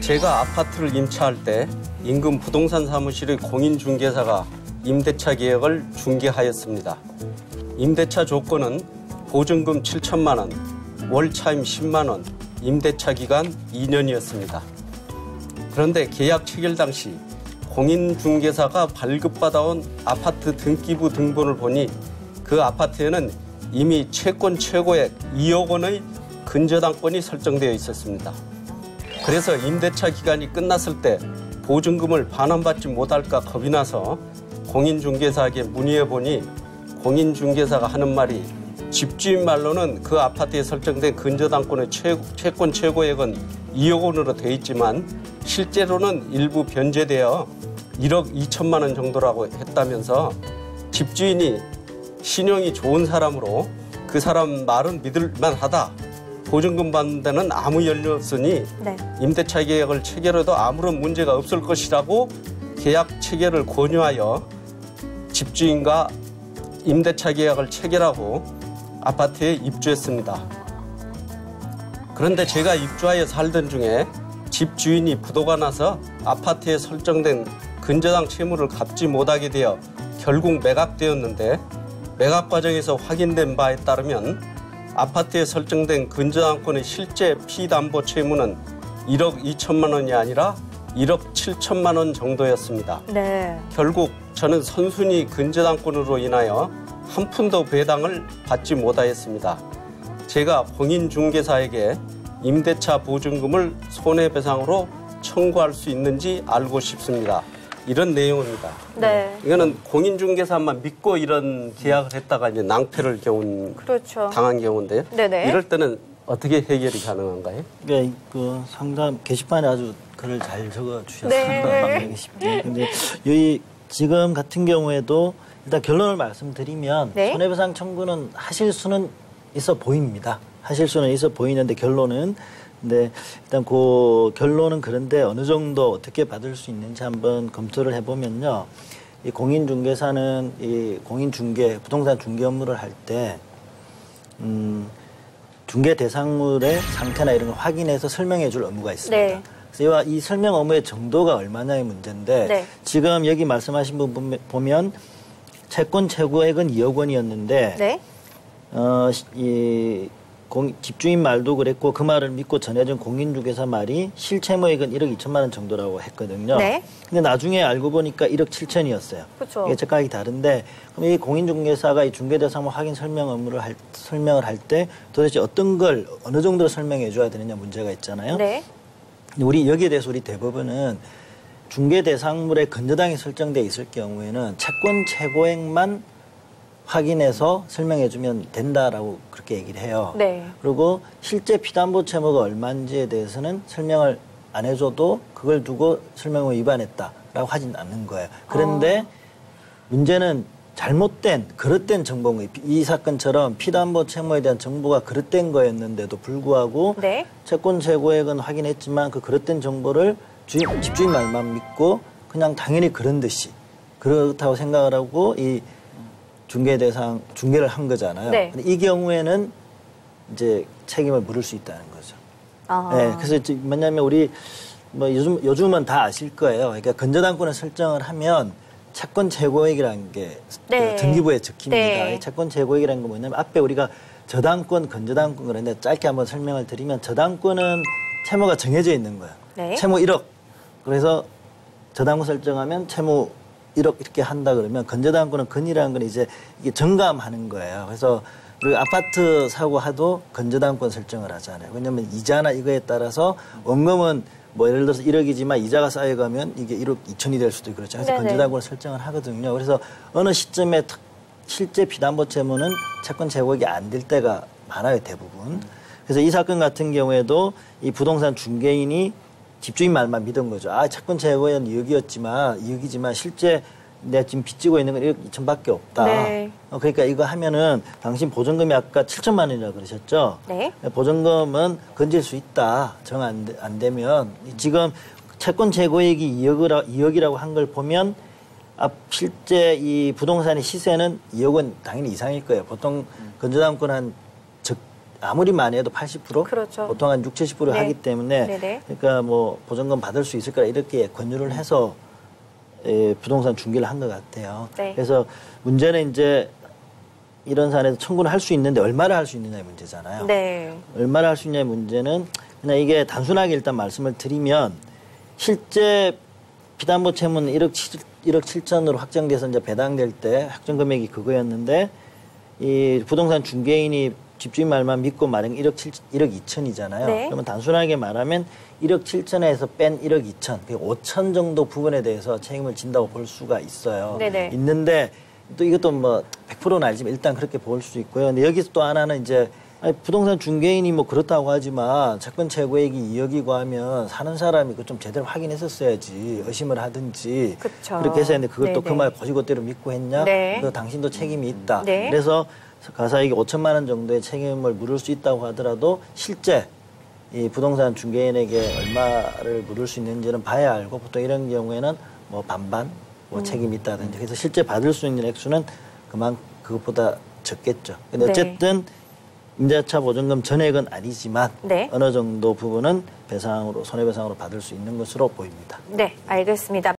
제가 아파트를 임차할 때 인근 부동산 사무실의 공인중개사가 임대차 계약을 중개하였습니다. 임대차 조건은 보증금 7천만 원, 월차임 10만 원, 임대차 기간 2년이었습니다. 그런데 계약 체결 당시 공인중개사가 발급받아온 아파트 등기부 등본을 보니 그 아파트에는 이미 채권 최고액 2억 원의 근저당권이 설정되어 있었습니다. 그래서 임대차 기간이 끝났을 때 보증금을 반환받지 못할까 겁이 나서 공인중개사에게 문의해보니 공인중개사가 하는 말이 집주인 말로는 그 아파트에 설정된 근저당권의 채권 최고액은 2억 원으로 되어 있지만 실제로는 일부 변제되어 1억 2천만 원 정도라고 했다면서 집주인이 신용이 좋은 사람으로 그 사람 말은 믿을 만하다. 보증금 받는 데는 아무 연료 없으니 네. 임대차 계약을 체결해도 아무런 문제가 없을 것이라고 계약 체결을 권유하여 집주인과 임대차 계약을 체결하고 아파트에 입주했습니다. 그런데 제가 입주하여 살던 중에 집주인이 부도가 나서 아파트에 설정된 근저당 채무를 갚지 못하게 되어 결국 매각되었는데 매각 과정에서 확인된 바에 따르면 아파트에 설정된 근저당권의 실제 피담보 채무는 1억 2천만 원이 아니라 1억 7천만 원 정도였습니다. 네. 결국 저는 선순위 근저당권으로 인하여 한 푼도 배당을 받지 못하였습니다. 제가 공인중개사에게 임대차 보증금을 손해배상으로 청구할 수 있는지 알고 싶습니다. 이런 내용입니다. 네. 이거는 공인중개사만 믿고 이런 계약을 했다가 이제 낭패를 그렇죠. 당한 경우인데요. 네네. 이럴 때는 어떻게 해결이 가능한가요? 네, 그 상담 게시판에 아주 글을 잘 적어 주셨습니다. 네. 근데 여기 지금 같은 경우에도 일단 결론을 말씀드리면 네. 손해배상 청구는 하실 수는 있어 보입니다. 하실 수는 있어 보이는데 결론은 근데 일단 그 결론은 그런데 어느 정도 어떻게 받을 수 있는지 한번 검토를 해보면요. 이 공인중개사는 이 공인중개 부동산 중개 업무를 할 때 중개 대상물의 상태나 이런 걸 확인해서 설명해 줄 업무가 있습니다. 네. 그래서 이 설명 업무의 정도가 얼마냐의 문제인데 네. 지금 여기 말씀하신 부분 보면 채권 최고액은 2억 원이었는데 네. 집주인 말도 그랬고 그 말을 믿고 전해준 공인중개사 말이 실채무액은 1억 2천만 원 정도라고 했거든요. 네. 근데 나중에 알고 보니까 1억 7천이었어요. 그렇죠. 이게 착각이 다른데 그럼 이 공인중개사가 이 중개대상물 확인 설명 업무를 설명을 할 때 도대체 어떤 걸 어느 정도로 설명해 줘야 되느냐 문제가 있잖아요. 네. 근데 우리 여기에 대해서 우리 대법원은 중개대상물의 근저당이 설정돼 있을 경우에는 채권 최고액만 확인해서 설명해주면 된다라고 그렇게 얘기를 해요. 네. 그리고 실제 피담보 채무가 얼마인지에 대해서는 설명을 안 해줘도 그걸 두고 설명을 위반했다라고 하진 않는 거예요. 그런데 문제는 잘못된, 그릇된 정보인 거예요. 이 사건처럼 피담보 채무에 대한 정보가 그릇된 거였는데도 불구하고 네. 채권 최고액은 확인했지만 그 그릇된 정보를 집주인 말만 믿고 그냥 당연히 그런 듯이 그렇다고 생각을 하고 이 중개를 한 거잖아요. 네. 근데 이 경우에는 이제 책임을 물을 수 있다는 거죠. 아. 네, 그래서 뭐냐면 우리 뭐 요즘은 다 아실 거예요. 그러니까 근저당권을 설정을 하면 채권 최고액이라는 게 네. 등기부에 적힙니다. 네. 채권 최고액이라는 건 뭐냐면 앞에 우리가 저당권, 근저당권 그런데 짧게 한번 설명을 드리면 저당권은 채무가 정해져 있는 거예요. 네. 채무 1억. 그래서 저당권 설정하면 채무 1억 이렇게 한다 그러면 근저당권은 근이라는 건 이제 이게 정감하는 거예요. 그래서 우리 아파트 사고 하도 근저당권 설정을 하잖아요. 왜냐하면 이자나 이거에 따라서 원금은 뭐 예를 들어서 1억이지만 이자가 쌓여가면 이게 1억 2천이 될 수도 있고 그렇죠. 그래서 근저당권을 설정을 하거든요. 그래서 어느 시점에 실제 피담보 채무는 채권 최고액이 안 될 때가 많아요, 대부분. 그래서 이 사건 같은 경우에도 이 부동산 중개인이 집주인 말만 믿은 거죠. 아, 채권 최고액은 2억이지만 실제 내가 지금 빚지고 있는 건 1억 2천밖에 없다. 네. 그러니까 이거 하면은 당신 보증금이 아까 7천만 원이라고 그러셨죠? 네. 보증금은 건질 수 있다. 정 안 되면. 지금 채권 최고액이 2억이라고 한 걸 보면 실제 이 부동산의 시세는 2억은 당연히 이상일 거예요. 보통 근저당권 아무리 많이 해도 80%? 그렇죠. 보통 한 60, 70% 네. 하기 때문에 네네. 그러니까 뭐 보증금 받을 수 있을 거라 이렇게 권유를 해서 부동산 중개를 한 것 같아요. 네. 그래서 문제는 이제 이런 사안에서 청구를 할 수 있는데 얼마를 할 수 있느냐의 문제잖아요. 네. 얼마를 할 수 있냐의 문제는 그냥 이게 단순하게 일단 말씀을 드리면 실제 피담보 채무는 1억 7천으로 확정돼서 이제 배당될 때 확정 금액이 그거였는데 이 부동산 중개인이 집주인 말만 믿고 마련 1억 2천이잖아요. 네. 그러면 단순하게 말하면 1억 7천에서 뺀 1억 2천, 5천 정도 부분에 대해서 책임을 진다고 볼 수가 있어요. 네네. 있는데 또 이것도 뭐 100%는 아니지만 일단 그렇게 볼 수 있고요. 근데 여기서 또 하나는 이제 아니, 부동산 중개인이 뭐 그렇다고 하지만 채권 최고액이 2억이고 하면 사는 사람이 그 좀 제대로 확인했었어야지 의심을 하든지 그쵸. 그렇게 해서 했는데 그걸 또 그 네네. 말 거지것대로 믿고 했냐? 네. 그래서 당신도 책임이 있다. 네. 그래서 가사에게 5천만 원 정도의 책임을 물을 수 있다고 하더라도 실제 이 부동산 중개인에게 얼마를 물을 수 있는지는 봐야 알고 보통 이런 경우에는 뭐 반반 뭐 책임이 있다든지 그래서 실제 받을 수 있는 액수는 그것보다 적겠죠. 근데 네. 어쨌든 임대차 보증금 전액은 아니지만 네. 어느 정도 부분은 배상으로 손해배상으로 받을 수 있는 것으로 보입니다. 네, 알겠습니다.